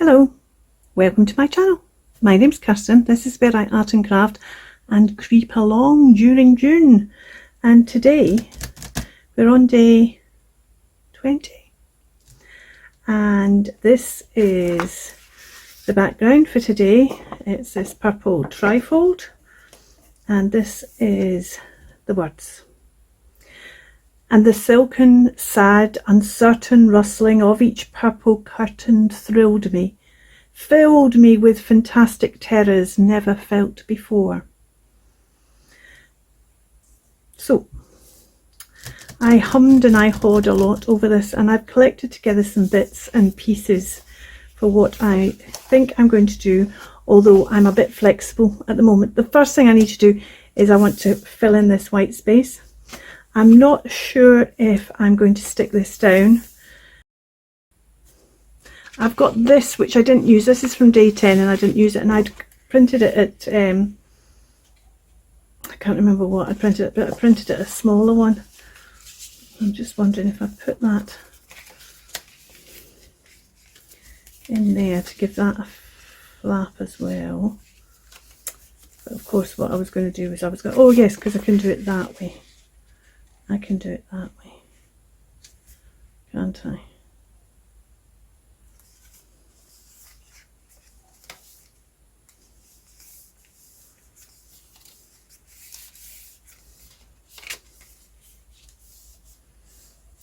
Hello, welcome to my channel. My name's Kirsten. This is where I art and craft and creep along during June. And today we're on day 20. And this is the background for today. It's this purple trifold. And this is the words. And the silken, sad, uncertain rustling of each purple curtain thrilled me, filled me with fantastic terrors never felt before. So, I hummed and I hawed a lot over this, and I've collected together some bits and pieces for what I think I'm going to do, although I'm a bit flexible at the moment. The first thing I need to do is I want to fill in this white space. I'm not sure if I'm going to stick this down. I've got this, which I didn't use. This is from day 10 and I didn't use it, and I'd printed it at, I can't remember what I printed it, but I printed it a smaller one. I'm just wondering if I put that in there to give that a flap as well. But of course what I was going to do is I was going, oh yes, because I can do it that way. I can do it that way, can't I?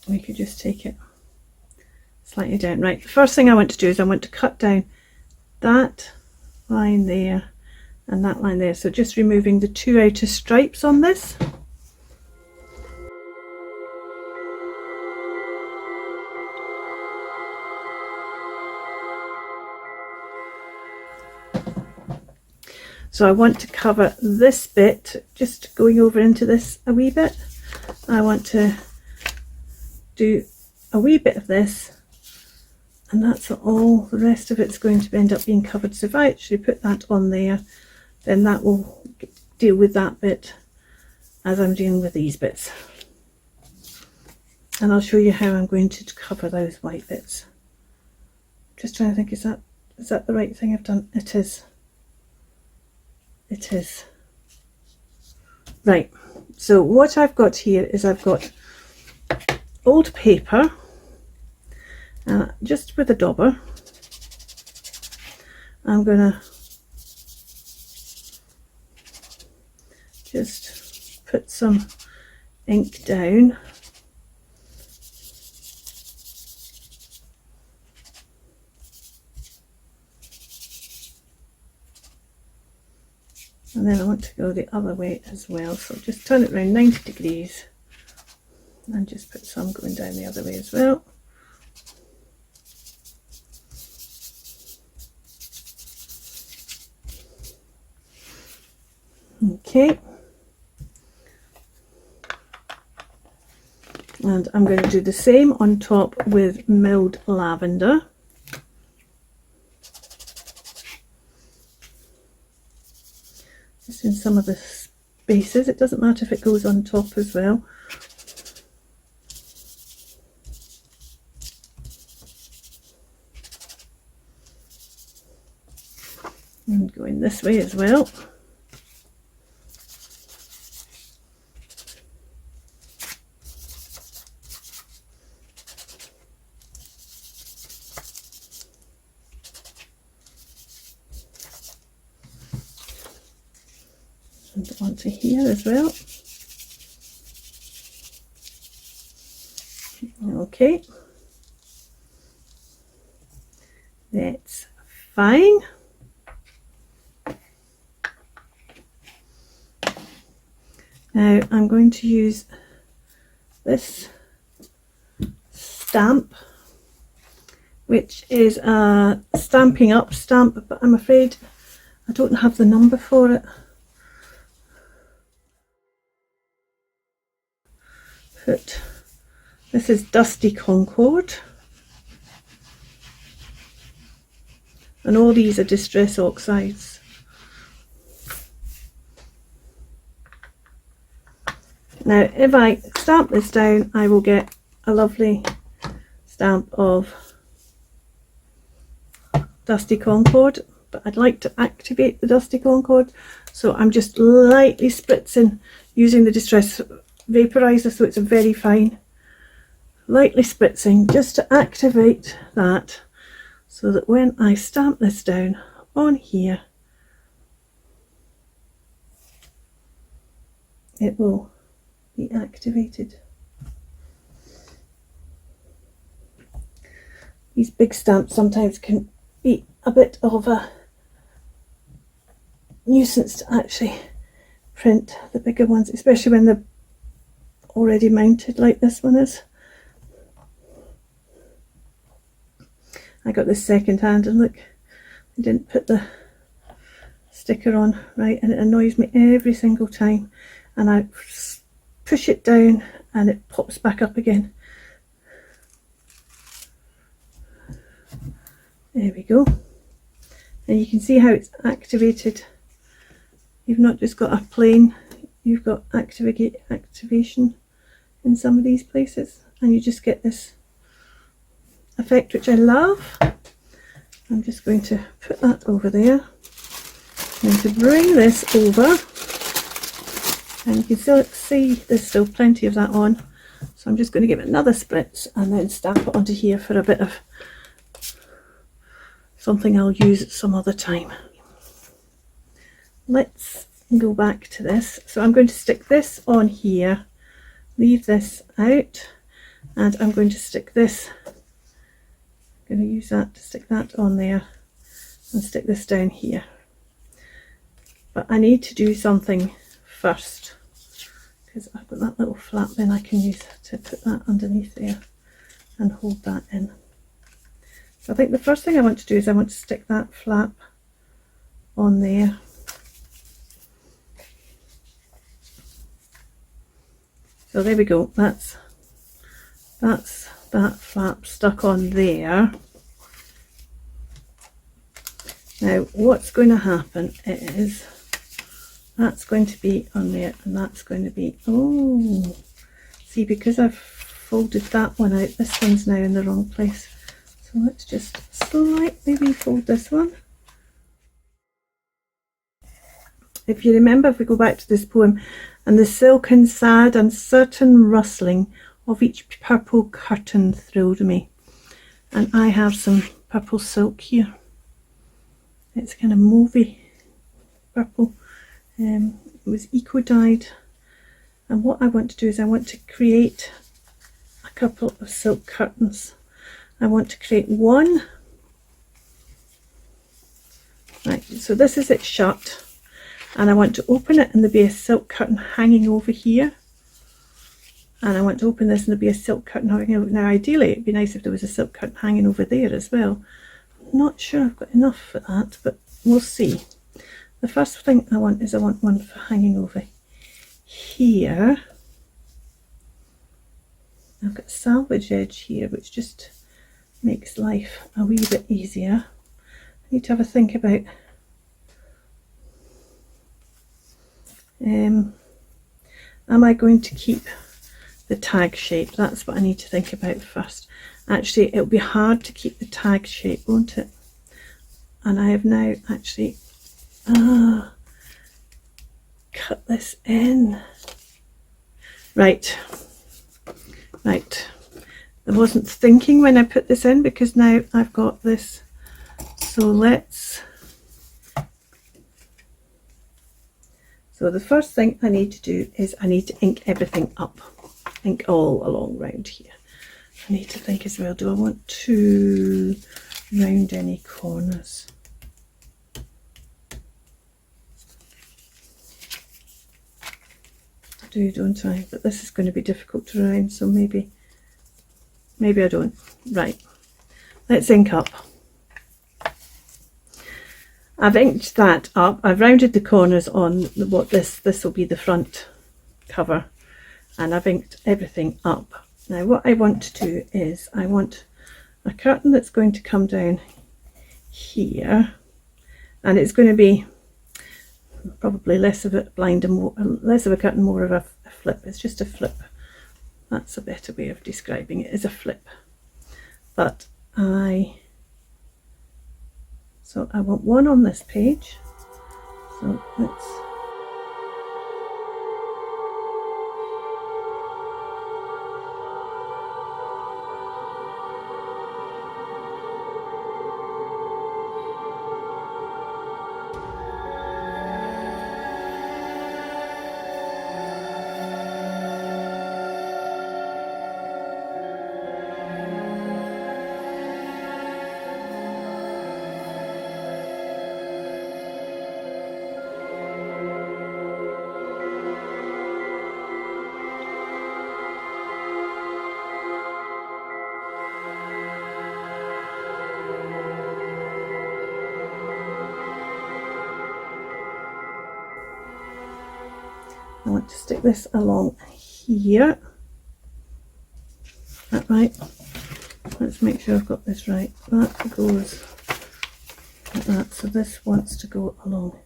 We could just take it slightly down. Right, the first thing I want to do is I want to cut down that line there and that line there. So just removing the two outer stripes on this. So I want to cover this bit, just going over into this a wee bit. I want to do a wee bit of this, and that's all. The rest of it's going to end up being covered. So if I actually put that on there, then that will deal with that bit as I'm dealing with these bits. And I'll show you how I'm going to cover those white bits. Just trying to think, is that the right thing I've done? It is. It is. Right, so what I've got here is I've got old paper, just with a dauber. I'm gonna just put some ink down. And then I want to go the other way as well, so just turn it around 90 degrees and just put some going down the other way as well. Okay, and I'm going to do the same on top with milled lavender. Just in some of the spaces. It doesn't matter if it goes on top as well. And going this way as well. And onto here as well. Okay, that's fine. Now I'm going to use this stamp, which is a Stamping Up stamp, but I'm afraid I don't have the number for it. This is Dusty Concord, and all these are Distress Oxides. Now if I stamp this down, I will get a lovely stamp of Dusty Concord, but I'd like to activate the Dusty Concord, so I'm just lightly spritzing using the Distress Vaporizer, so it's a very fine, lightly spritzing just to activate that, so that when I stamp this down on here, it will be activated. These big stamps sometimes can be a bit of a nuisance to actually print, the bigger ones, especially when they're already mounted like this one is. I got this second hand and look, I didn't put the sticker on right, and it annoys me every single time, and I push it down and it pops back up again. There we go, and you can see how it's activated. You've not just got a plain, you've got activation in some of these places, and you just get this effect, which I love. I'm just going to put that over there. I'm going to bring this over, and you can still see there's still plenty of that on, so I'm just going to give it another spritz and then stamp it onto here for a bit of something I'll use at some other time. Let's go back to this. So I'm going to stick this on here, leave this out, and I'm going to stick this, I'm going to use that to stick that on there and stick this down here. But I need to do something first, because I've got that little flap then I can use to put that underneath there and hold that in. So I think the first thing I want to do is I want to stick that flap on there. So there we go, that's that flap stuck on there. Now what's going to happen is that's going to be on there, and that's going to be, oh, see, because I've folded that one out, this one's now in the wrong place. So let's just slightly refold this one. If you remember, if we go back to this poem, and the silken sad uncertain rustling of each purple curtain thrilled me. And I have some purple silk here. It's kind of mauvey purple. It was eco dyed, and what I want to do is I want to create a couple of silk curtains. I want to create one, right, so this is it shut, and I want to open it and there'll be a silk curtain hanging over here, and I want to open this and there'll be a silk curtain hanging over. Now ideally it'd be nice if there was a silk curtain hanging over there as well. I'm not sure I've got enough for that, but we'll see. The first thing I want is I want one for hanging over here. I've got a salvage edge here, which just makes life a wee bit easier. I need to have a think about am I going to keep the tag shape? That's what I need to think about first. Actually, it'll be hard to keep the tag shape, won't it? And I have now actually cut this in. Right. I wasn't thinking when I put this in, because now I've got this. So the first thing I need to do is I need to ink everything up, ink all along round here. I need to think as well, do I want to round any corners? I do, don't I? But this is going to be difficult to round, so maybe I don't. Right, let's ink up. I've inked that up. I've rounded the corners on what this will be the front cover, and I've inked everything up. Now what I want to do is I want a curtain that's going to come down here, and it's going to be probably less of a blind and more, less of a curtain, more of a flip. It's just a flip. That's a better way of describing it, is a flip. But I So I want one on this page. So let's I want to stick this along here. Is that right? Let's make sure I've got this right. That goes like that. So this wants to go along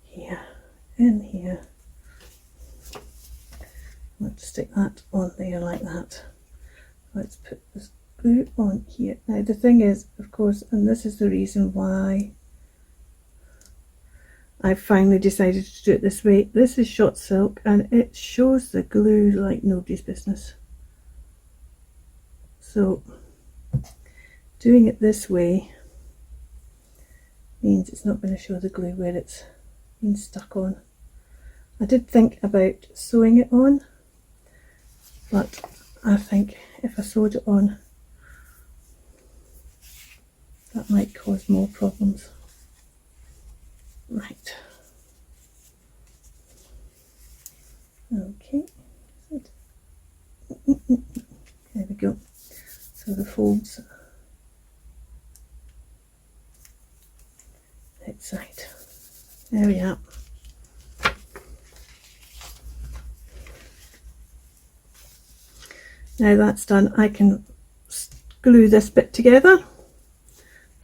here, in here. I want to stick that on there like that. Let's put this glue on here. Now the thing is, of course, and this is the reason why I finally decided to do it this way. This is shot silk and it shows the glue like nobody's business. So doing it this way means it's not going to show the glue where it's been stuck on. I did think about sewing it on, but I think if I sewed it on, that might cause more problems. Right. Okay. There we go. So the folds outside. There we are. Now that's done, I can glue this bit together.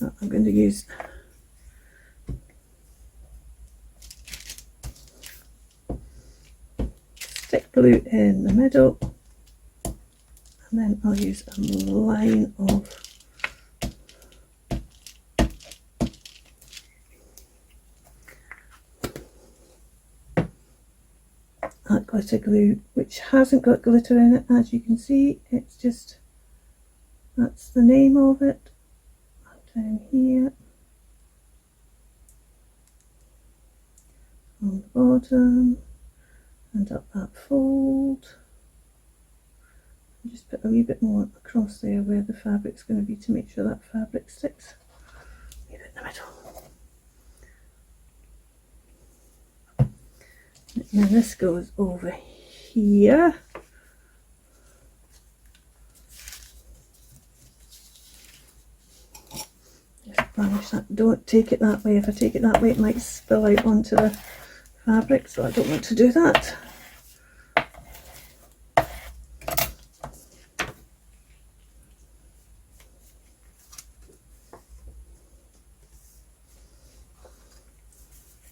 I'm going to use stick glue in the middle, and then I'll use a line of that glitter glue, which hasn't got glitter in it, as you can see. It's just, that's the name of it. Down here on the bottom and up that fold. Just put a wee bit more across there where the fabric's going to be to make sure that fabric sticks. Leave it in the middle. And then this goes over here. Just banish that. Don't take it that way. If I take it that way, it might spill out onto the fabric, so I don't want to do that.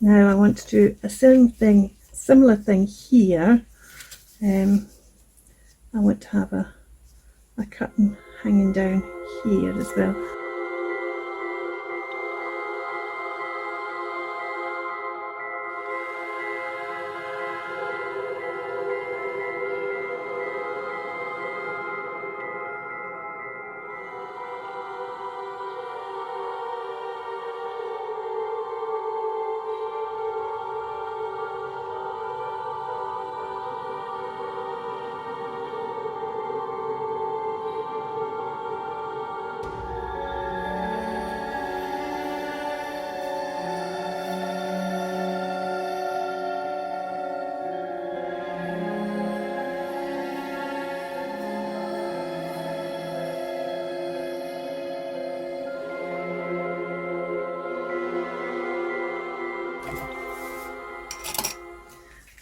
Now I want to do a similar thing here. I want to have a curtain hanging down here as well.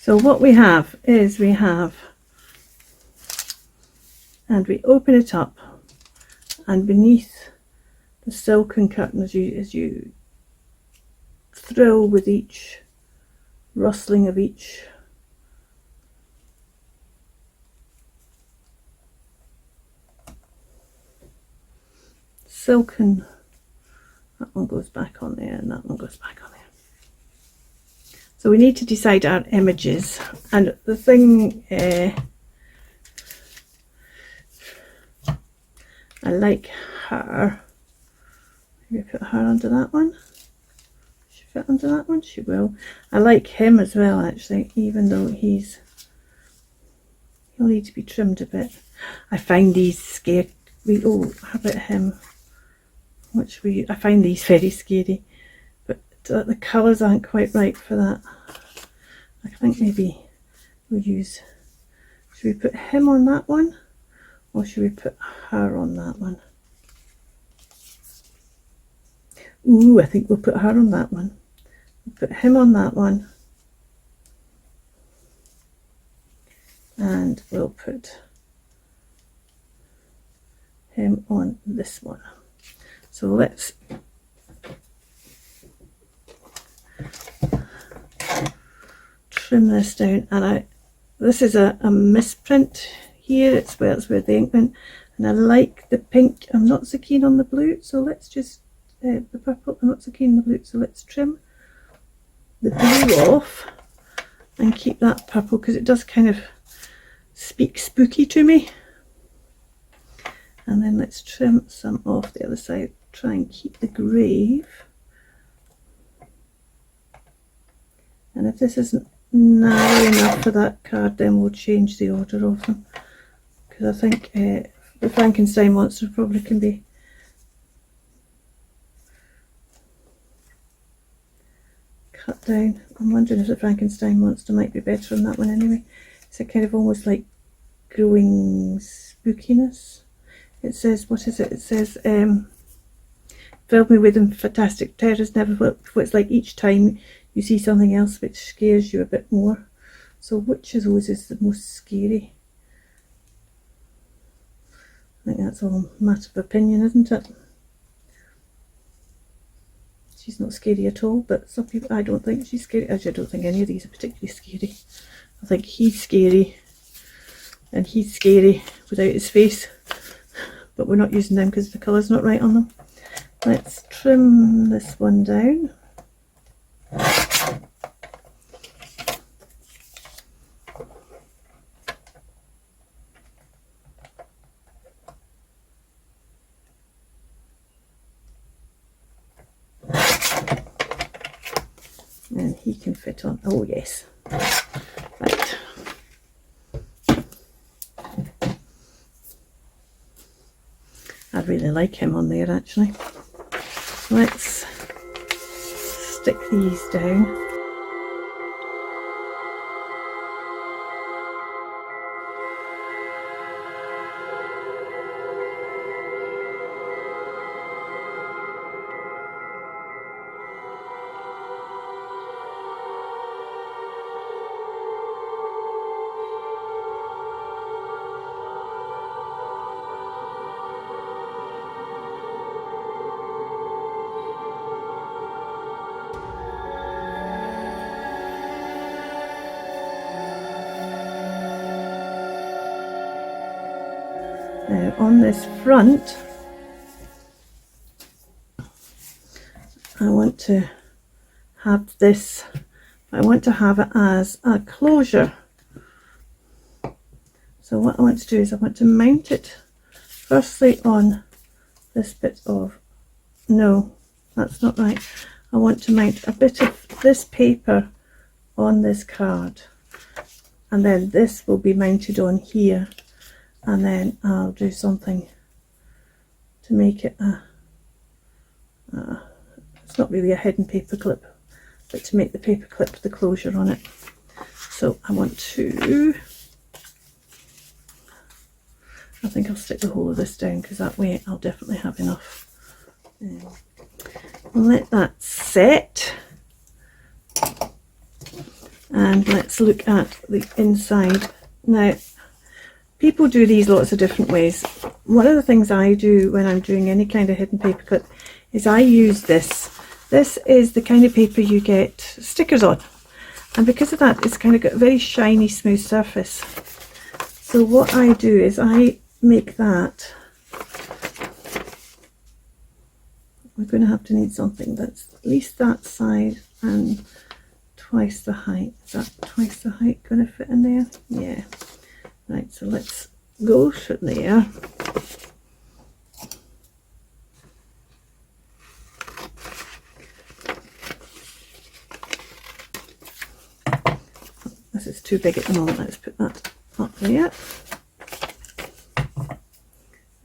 So what we have is and we open it up, and beneath the silken curtain, as you thrill with each rustling of each silken That one goes back on there and that one goes back on there. So we need to decide our images, and the thing I like her. Maybe put her under that one. She fit under that one? She will. I like him as well, actually, even though he'll need to be trimmed a bit. I find these scary. Oh, how about him? I find these very scary, but the colours aren't quite right for that. I think maybe we'll use. Should we put him on that one, or should we put her on that one? Ooh, I think we'll put her on that one. We'll put him on that one, and we'll put him on this one. So let's trim this down, and this is a misprint here. It's where the ink went, and I like the pink. I'm not so keen on the blue, so let's just the purple. I'm not so keen on the blue, so let's trim the blue off and keep that purple, because it does kind of speak spooky to me. And then let's trim some off the other side. Try and keep the grave. And if this isn't narrow enough for that card, then we'll change the order of them, because I think the Frankenstein monster probably can be cut down. I'm wondering if the Frankenstein monster might be better on that one anyway. It's a kind of almost like growing spookiness. It says, what is it? It says, filled me with fantastic terrors, never what it's like each time you see something else which scares you a bit more. So which of those is the most scary? I think that's all a matter of opinion, isn't it? She's not scary at all, but some people, I don't think she's scary. Actually, I don't think any of these are particularly scary. I think he's scary, and he's scary without his face. But we're not using them because the colour's not right on them. Let's trim this one down. And he can fit on. Oh yes. Right. I really like him on there actually. Let's stick these down. Now on this front, I want to have this, I want to have it as a closure. So what I want to do is I want to mount it firstly on this bit of, no, that's not right. I want to mount a bit of this paper on this card, and then this will be mounted on here. And then I'll do something to make it it's not really a hidden paper clip, but to make the paper clip the closure on it. So I want to, I think I'll stick the whole of this down, because that way I'll definitely have enough. Let that set, and let's look at the inside. Now, people do these lots of different ways. One of the things I do when I'm doing any kind of hidden paper clip is I use this. This is the kind of paper you get stickers on. And because of that, it's kind of got a very shiny, smooth surface. So what I do is I make that we're going to have to need something that's at least that size and twice the height. Is that twice the height going to fit in there? Yeah. Right, so let's go from there. This is too big at the moment. Let's put that up there.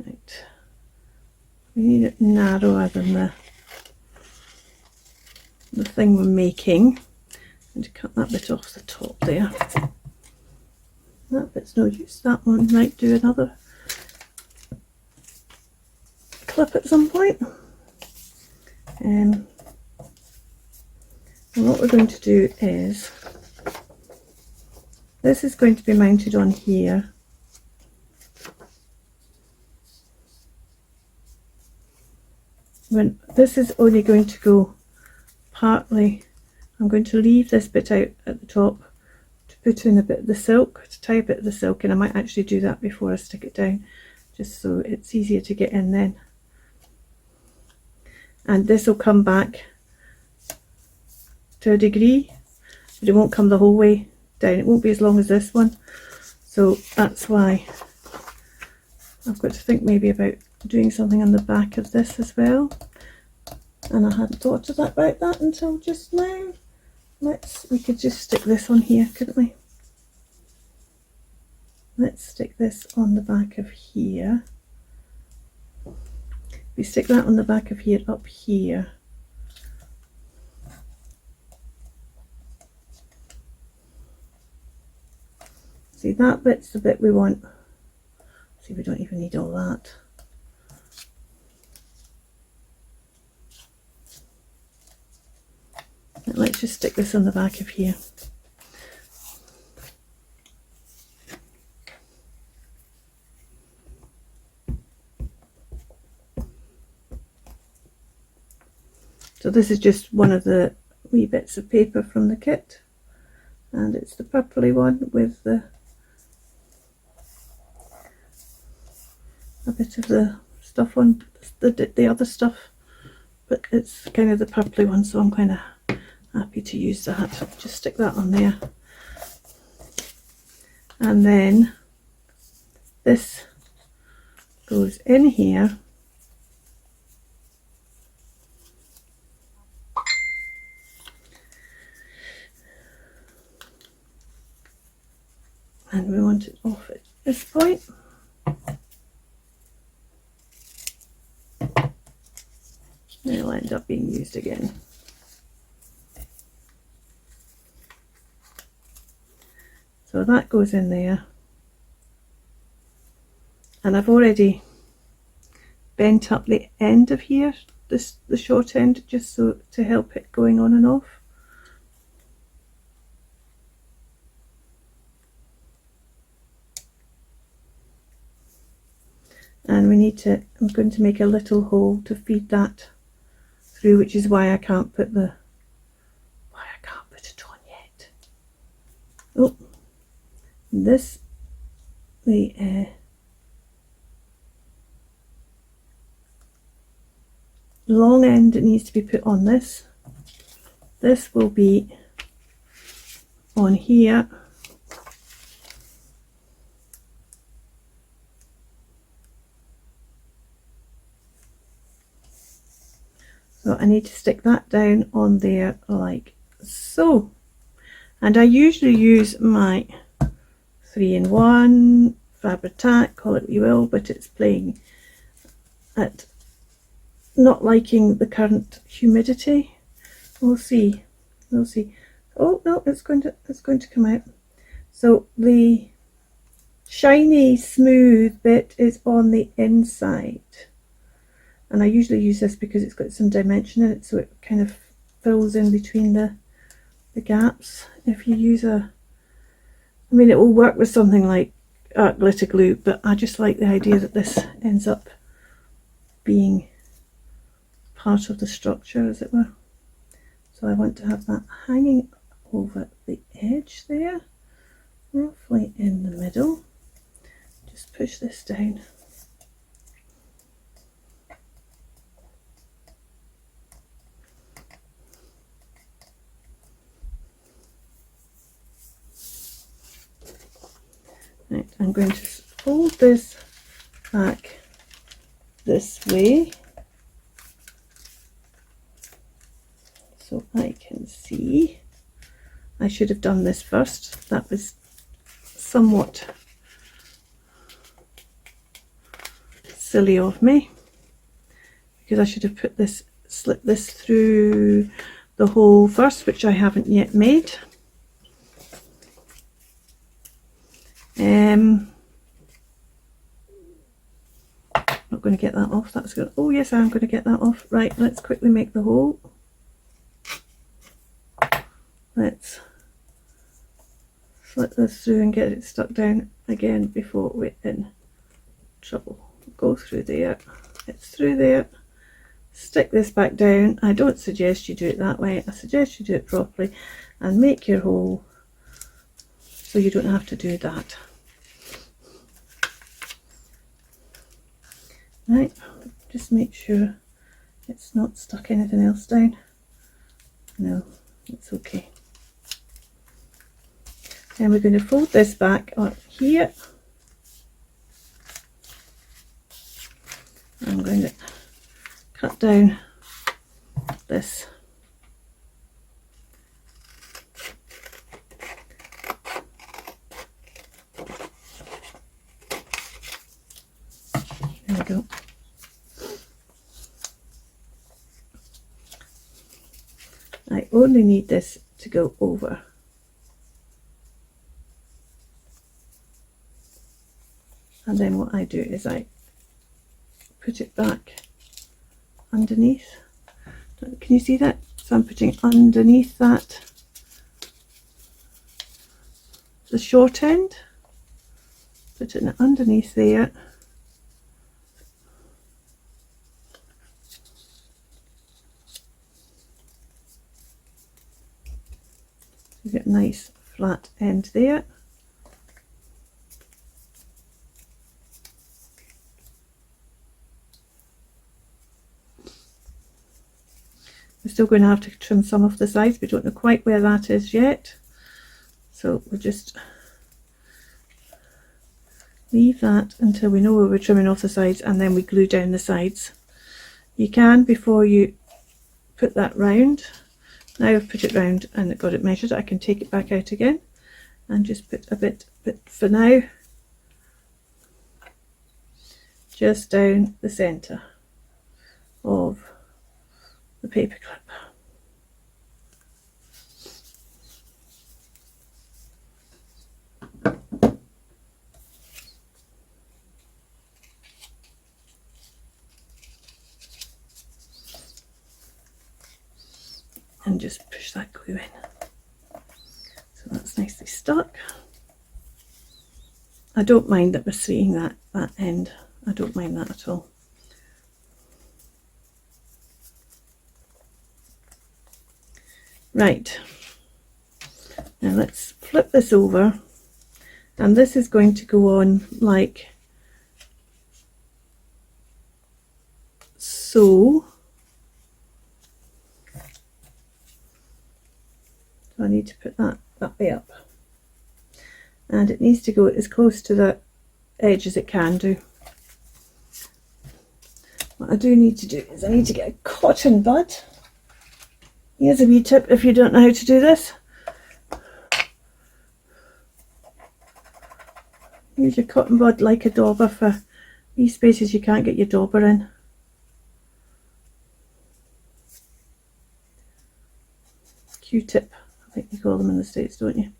Right. We need it narrower than the thing we're making. And to cut that bit off the top there. That bit's no use. That one might do another clip at some point. And what we're going to do is, this is going to be mounted on here. When this is only going to go partly, I'm going to leave this bit out at the top to put in a bit of the silk, to tie a bit of the silk, and I might actually do that before I stick it down, just so it's easier to get in then. And this will come back to a degree, but it won't come the whole way down. It won't be as long as this one, so that's why I've got to think maybe about doing something on the back of this as well, and I hadn't thought about that until just now. We could just stick this on here, couldn't we? Let's stick this on the back of here. We stick that on the back of here, up here. See, that bit's the bit we want. See, we don't even need all that. And let's just stick this on the back of here. So this is just one of the wee bits of paper from the kit, and it's the purpley one with a bit of the stuff on the other stuff, but it's kind of the purpley one, so I'm kind of happy to use that. Just stick that on there, and then this goes in here. And we want it off at this point. It'll end up being used again. So that goes in there. And I've already bent up the end of here, the short end, just so to help it going on and off. And we need to, I'm going to make a little hole to feed that through, which is why I can't put it on yet. Oh, the long end needs to be put on this. This will be on here. So I need to stick that down on there like so. And I usually use my 3-in-1 Fabri-Tac, call it what you will, but it's playing at not liking the current humidity. We'll see. We'll see. Oh no, it's going to come out. So the shiny smooth bit is on the inside. And I usually use this because it's got some dimension in it, so it kind of fills in between the gaps. If you use I mean, it will work with something like art glitter glue, but I just like the idea that this ends up being part of the structure, as it were. So I want to have that hanging over the edge there, roughly in the middle. Just push this down. Right, I'm going to fold this back this way so I can see. I should have done this first. That was somewhat silly of me, because I should have put this, slipped this through the hole first, which I haven't yet made. Not going to get that off. That's good. Oh yes, I'm going to get that off. Right, let's quickly make the hole. Let's slip this through and get it stuck down again before we're in trouble. Go through there. It's through there. Stick this back down. I don't suggest you do it that way. I suggest you do it properly and make your hole so you don't have to do that. Right, just make sure it's not stuck anything else down. No, it's okay. Then we're going to fold this back up here. I'm going to cut down this. There we go. I only need this to go over. And then what I do is I put it back underneath. Can you see that? So I'm putting underneath that the short end, putting it underneath there. You get a nice flat end there. We're still going to have to trim some of the sides. We don't know quite where that is yet. So we'll just leave that until we know where we're trimming off the sides, and then we glue down the sides. You can, before you put that round, now I've put it round and got it measured, I can take it back out again and just put a bit for now, just down the centre of the paper clip. And just push that glue in. So that's nicely stuck. I don't mind that we're seeing that end. I don't mind that at all. Right, now let's flip this over, and this is going to go on like so. So I need to put that way up, and it needs to go as close to the edge as it can do. What I do need to do is I need to get a cotton bud. Here's a wee tip if you don't know how to do this. Use your cotton bud like a dauber for these spaces you can't get your dauber in. Q-tip, I think you call them in the States, don't you?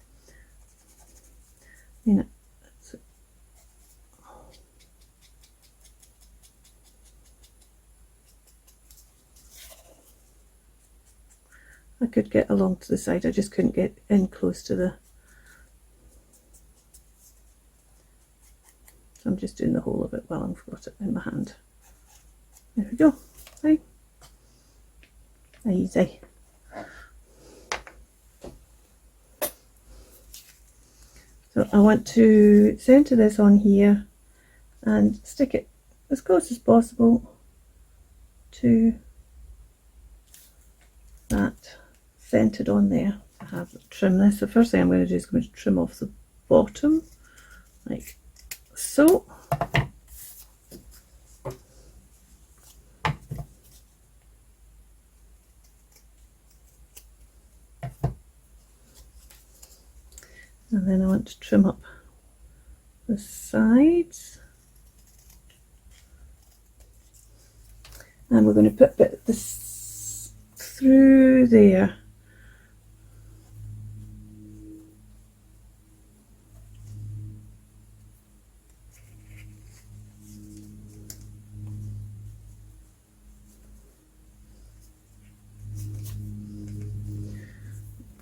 You know, I could get along to the side, I just couldn't get in close to the... So I'm just doing the whole of it while I've got it in my hand. There we go. Right. Easy. So I want to centre this on here and stick it as close as possible to that centred on there. I have trim this. The first thing I'm going to do is going to trim off the bottom like so. And then I want to trim up the sides. And we're going to put a bit of this through there.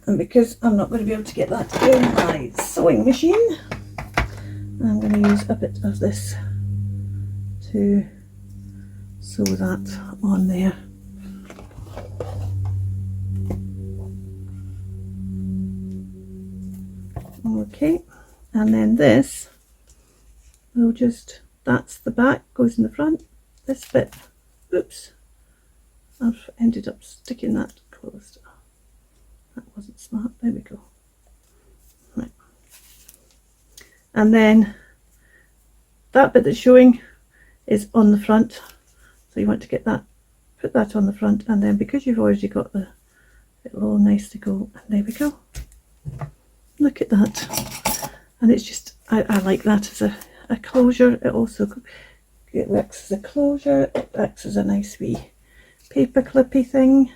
And because I'm not going to be able to get that in my sewing machine, I'm going to use a bit of this to sew that on there. Okay, and then this will just, that's the back, goes in the front. This bit, oops, I've ended up sticking that closed. That wasn't smart. There we go. Right. And then that bit that's showing is on the front. So you want to get that, put that on the front, and then because you've already got the, it'll all nice to go. And there we go. Look at that. And it's just, I like that as a closure. It also, it works as a closure. It works as a nice wee paper clippy thing.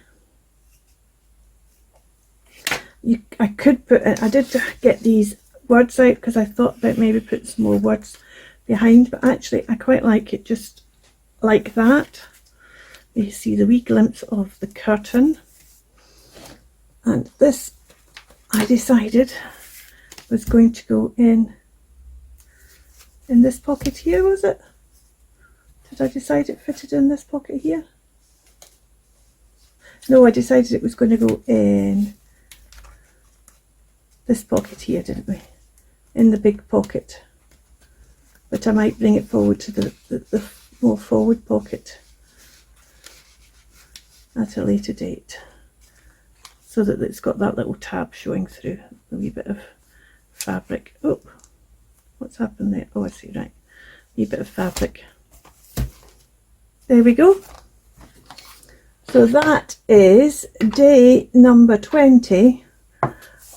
I could put it, I did get these words out because I thought about maybe putting some more words behind, but actually I quite like it just like that. You see the wee glimpse of the curtain. And this, I decided, was going to go in this pocket here, was it? Did I decide it fitted in this pocket here? No, I decided it was going to go in this pocket here, didn't we? In the big pocket. But I might bring it forward to the more forward pocket at a later date, so that it's got that little tab showing through a wee bit of fabric. Oh, what's happened there? Oh, I see, right. A wee bit of fabric. There we go. So that is day number 20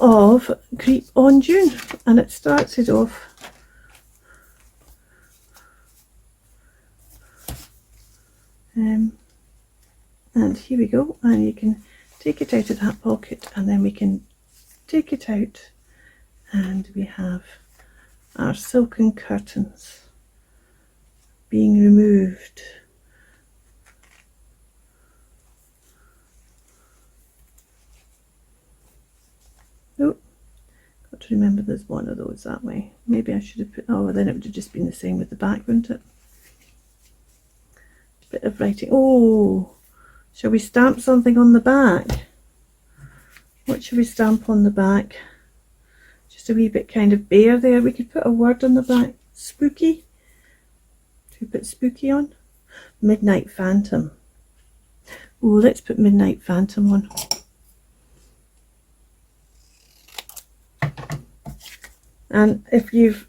of Creep on June, and it starts it off and here we go, and you can take it out of that pocket, and then we can take it out, and we have our silken curtains being removed. Oh, got to remember there's one of those that way. Maybe I should have put, oh, then it would have just been the same with the back, wouldn't it? Bit of writing. Oh, shall we stamp something on the back? What should we stamp on the back? Just a wee bit kind of bare there. We could put a word on the back. Spooky. Should we put spooky on? Midnight Phantom. Oh, let's put Midnight Phantom on. And if you've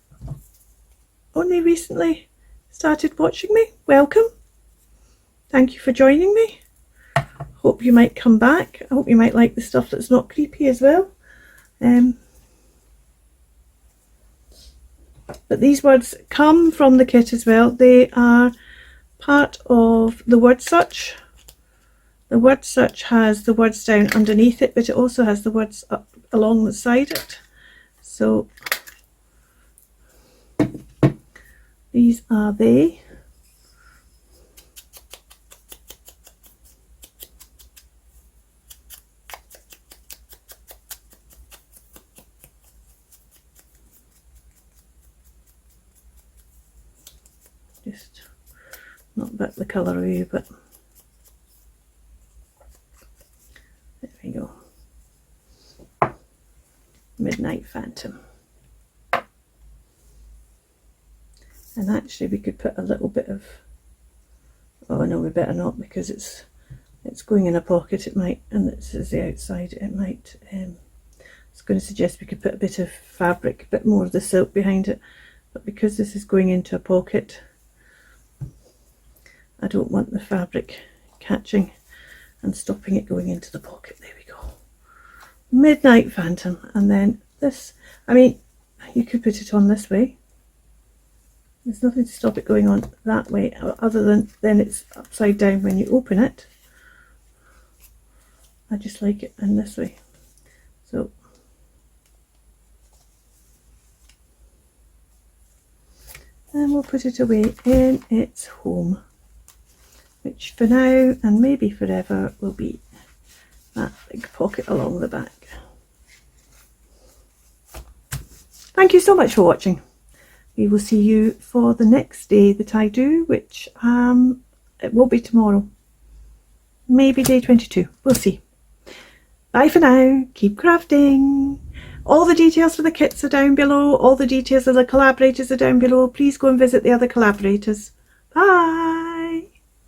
only recently started watching me, welcome. Thank you for joining me. Hope you might come back. I hope you might like the stuff that's not creepy as well. But these words come from the kit as well. They are part of the word search. The word search has the words down underneath it, but it also has the words up alongside it. So these are they. Just not about the colour of you, but there we go. Midnight Phantom. And actually we could put a little bit of, oh no, we better not, because it's going in a pocket. It might, and this is the outside, it might, it's going to suggest we could put a bit of fabric, a bit more of the silk behind it. but because this is going into a pocket, I don't want the fabric catching and stopping it going into the pocket. There we go. Midnight Phantom. And then this, I mean, you could put it on this way. There's nothing to stop it going on that way, other than then it's upside down when you open it. I just like it in this way. So then we'll put it away in its home, which for now and maybe forever will be that big pocket along the back. Thank you so much for watching. We will see you for the next day that I do, which it will be tomorrow. Maybe day 22. We'll see. Bye for now. Keep crafting. All the details for the kits are down below. All the details of the collaborators are down below. Please go and visit the other collaborators. Bye.